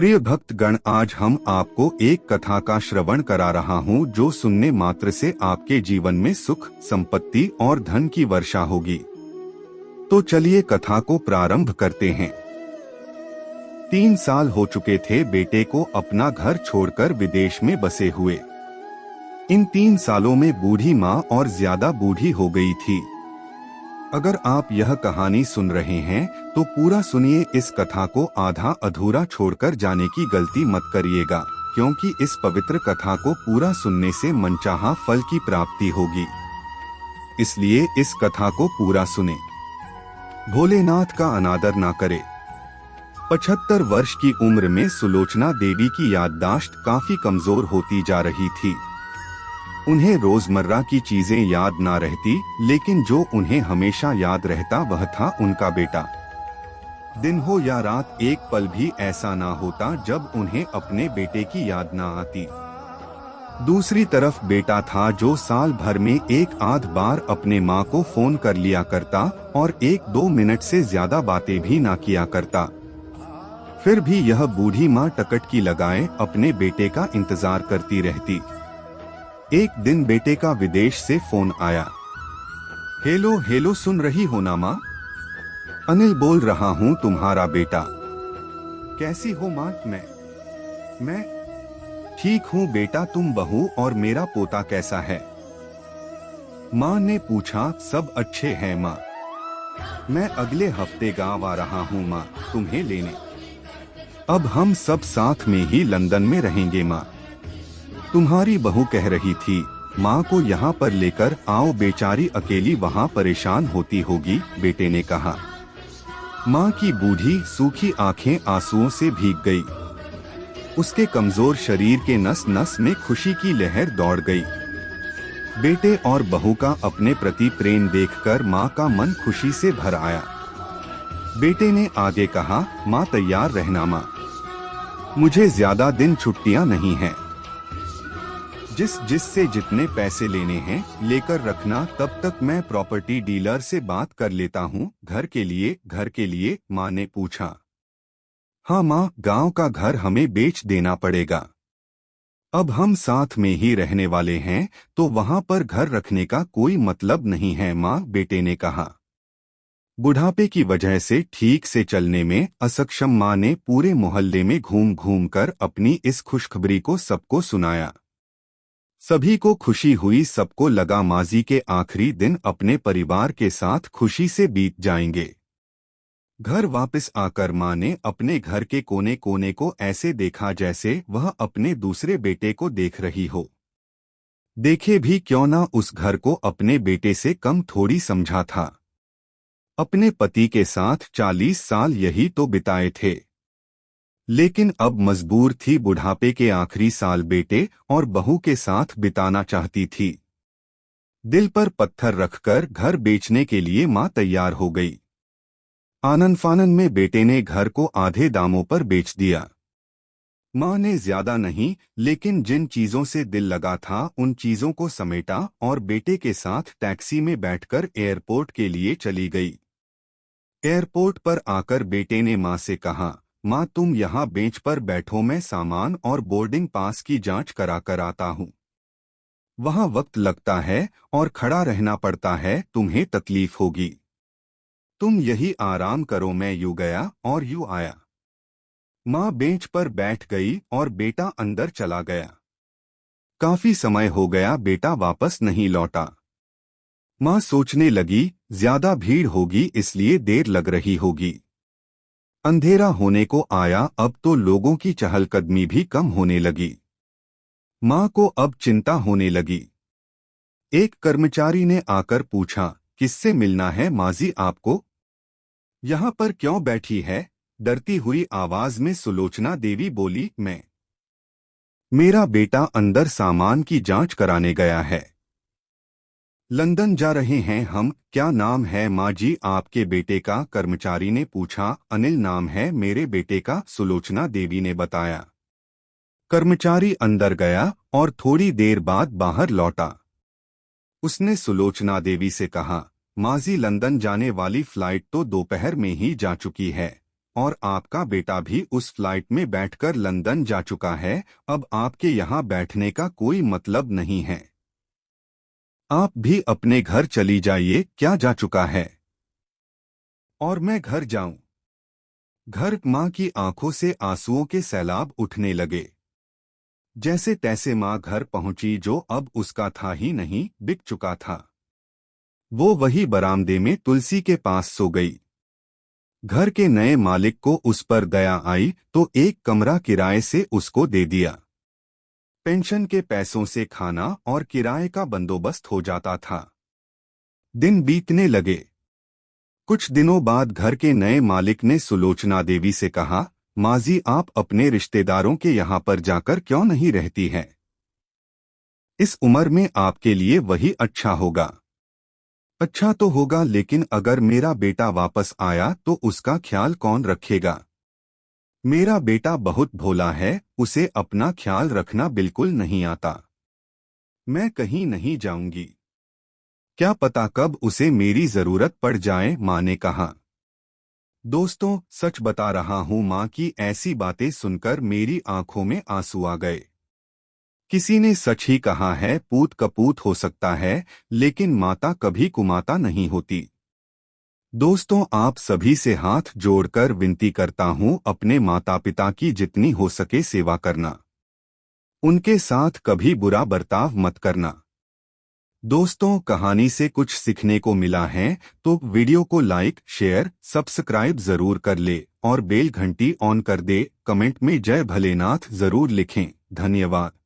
प्रिय भक्तगण, आज हम आपको एक कथा का श्रवण करा रहा हूँ जो सुनने मात्र से आपके जीवन में सुख, संपत्ति और धन की वर्षा होगी। तो चलिए कथा को प्रारंभ करते हैं। 3 साल हो चुके थे बेटे को अपना घर छोड़कर विदेश में बसे हुए। इन 3 सालों में बूढ़ी माँ और ज्यादा बूढ़ी हो गई थी। अगर आप यह कहानी सुन रहे हैं तो पूरा सुनिए। इस कथा को आधा अधूरा छोड़कर जाने की गलती मत करिएगा, क्योंकि इस पवित्र कथा को पूरा सुनने से मनचाहा फल की प्राप्ति होगी। इसलिए इस कथा को पूरा सुने। भोलेनाथ का अनादर ना करे। 75 वर्ष की उम्र में सुलोचना देवी की याददाश्त काफी कमजोर होती जा रही थी। उन्हें रोजमर्रा की चीजें याद ना रहती, लेकिन जो उन्हें हमेशा याद रहता वह था उनका बेटा। दिन हो या रात, एक पल भी ऐसा ना होता जब उन्हें अपने बेटे की याद ना आती। दूसरी तरफ बेटा था जो साल भर में एक आध बार अपने माँ को फोन कर लिया करता और 1-2 मिनट से ज्यादा बातें भी ना किया करता। फिर भी यह बूढ़ी माँ टकटकी लगाए अपने बेटे का इंतजार करती रहती। एक दिन बेटे का विदेश से फोन आया। हेलो हेलो, सुन रही हो ना माँ? अनिल बोल रहा हूँ, तुम्हारा बेटा। कैसी हो माँ? मैं ठीक हूँ बेटा, तुम बहू और मेरा पोता कैसा है? माँ ने पूछा। सब अच्छे हैं माँ। मैं अगले हफ्ते गाँव आ रहा हूँ माँ, तुम्हें लेने। अब हम सब साथ में ही लंदन में रहेंगे माँ। तुम्हारी बहू कह रही थी माँ को यहाँ पर लेकर आओ, बेचारी अकेली वहाँ परेशान होती होगी, बेटे ने कहा। माँ की बूढ़ी सूखी आंखें आंसुओं से भीग गई। उसके कमजोर शरीर के नस नस में खुशी की लहर दौड़ गई। बेटे और बहू का अपने प्रति प्रेम देखकर माँ का मन खुशी से भर आया। बेटे ने आगे कहा, माँ तैयार रहना माँ, मुझे ज्यादा दिन छुट्टियाँ नहीं हैं। जिससे जितने पैसे लेने हैं लेकर रखना, तब तक मैं प्रॉपर्टी डीलर से बात कर लेता हूँ। घर के लिए माँ ने पूछा। हाँ माँ, गांव का घर हमें बेच देना पड़ेगा। अब हम साथ में ही रहने वाले हैं तो वहां पर घर रखने का कोई मतलब नहीं है माँ, बेटे ने कहा। बुढ़ापे की वजह से ठीक से चलने में असक्षम माँ ने पूरे मोहल्ले में घूम घूम कर अपनी इस खुशखबरी को सबको सुनाया। सभी को खुशी हुई। सबको लगा माजी के आखिरी दिन अपने परिवार के साथ खुशी से बीत जाएंगे। घर वापस आकर माँ ने अपने घर के कोने कोने को ऐसे देखा जैसे वह अपने दूसरे बेटे को देख रही हो। देखे भी क्यों ना, उस घर को अपने बेटे से कम थोड़ी समझा था। अपने पति के साथ 40 साल यही तो बिताए थे, लेकिन अब मजबूर थी बुढ़ापे के आखिरी साल बेटे और बहू के साथ बिताना चाहती थी। दिल पर पत्थर रखकर घर बेचने के लिए माँ तैयार हो गई। आनन फानन में बेटे ने घर को आधे दामों पर बेच दिया। माँ ने ज्यादा नहीं, लेकिन जिन चीजों से दिल लगा था उन चीजों को समेटा और बेटे के साथ टैक्सी में बैठकर एयरपोर्ट के लिए चली गई। एयरपोर्ट पर आकर बेटे ने माँ से कहा, माँ तुम यहाँ बेंच पर बैठो, मैं सामान और बोर्डिंग पास की जांच करा कर आता हूँ। वहाँ वक्त लगता है और खड़ा रहना पड़ता है, तुम्हें तकलीफ होगी। तुम यही आराम करो। मैं यूँ गया और यूँ आया। माँ बेंच पर बैठ गई और बेटा अंदर चला गया। काफी समय हो गया, बेटा वापस नहीं लौटा। माँ सोचने लगी ज्यादा भीड़ होगी इसलिए देर लग रही होगी। अंधेरा होने को आया, अब तो लोगों की चहलकदमी भी कम होने लगी। माँ को अब चिंता होने लगी। एक कर्मचारी ने आकर पूछा, किससे मिलना है माजी आपको? यहाँ पर क्यों बैठी है? डरती हुई आवाज में सुलोचना देवी बोली, मेरा बेटा अंदर सामान की जांच कराने गया है। लंदन जा रहे हैं हम। क्या नाम है माँ जी आपके बेटे का? कर्मचारी ने पूछा। अनिल नाम है मेरे बेटे का, सुलोचना देवी ने बताया। कर्मचारी अंदर गया और थोड़ी देर बाद बाहर लौटा। उसने सुलोचना देवी से कहा, माँ जी लंदन जाने वाली फ्लाइट तो दोपहर में ही जा चुकी है। और आपका बेटा भी उस फ्लाइट में बैठकर लंदन जा चुका है। अब आपके यहाँ बैठने का कोई मतलब नहीं है। आप भी अपने घर चली जाइए। क्या जा चुका है? और मैं घर जाऊं? घर? माँ की आंखों से आंसुओं के सैलाब उठने लगे। जैसे तैसे माँ घर पहुंची जो अब उसका था ही नहीं, बिक चुका था। वो वही बरामदे में तुलसी के पास सो गई। घर के नए मालिक को उस पर दया आई तो एक कमरा किराए से उसको दे दिया। पेंशन के पैसों से खाना और किराए का बंदोबस्त हो जाता था। दिन बीतने लगे। कुछ दिनों बाद घर के नए मालिक ने सुलोचना देवी से कहा, माजी आप अपने रिश्तेदारों के यहाँ पर जाकर क्यों नहीं रहती हैं? इस उम्र में आपके लिए वही अच्छा होगा। अच्छा तो होगा, लेकिन अगर मेरा बेटा वापस आया तो उसका ख्याल कौन रखेगा? मेरा बेटा बहुत भोला है, उसे अपना ख्याल रखना बिल्कुल नहीं आता। मैं कहीं नहीं जाऊंगी। क्या पता कब उसे मेरी जरूरत पड़ जाए, माँ ने कहा। दोस्तों, सच बता रहा हूँ, माँ की ऐसी बातें सुनकर मेरी आंखों में आंसू आ गए। किसी ने सच ही कहा है, पूत कपूत हो सकता है, लेकिन माता कभी कुमाता नहीं होती। दोस्तों, आप सभी से हाथ जोड़कर विनती करता हूँ, अपने माता पिता की जितनी हो सके सेवा करना। उनके साथ कभी बुरा बर्ताव मत करना। दोस्तों, कहानी से कुछ सीखने को मिला है तो वीडियो को लाइक, शेयर, सब्सक्राइब जरूर कर ले और बेल घंटी ऑन कर दे। कमेंट में जय भलेनाथ जरूर लिखें। धन्यवाद।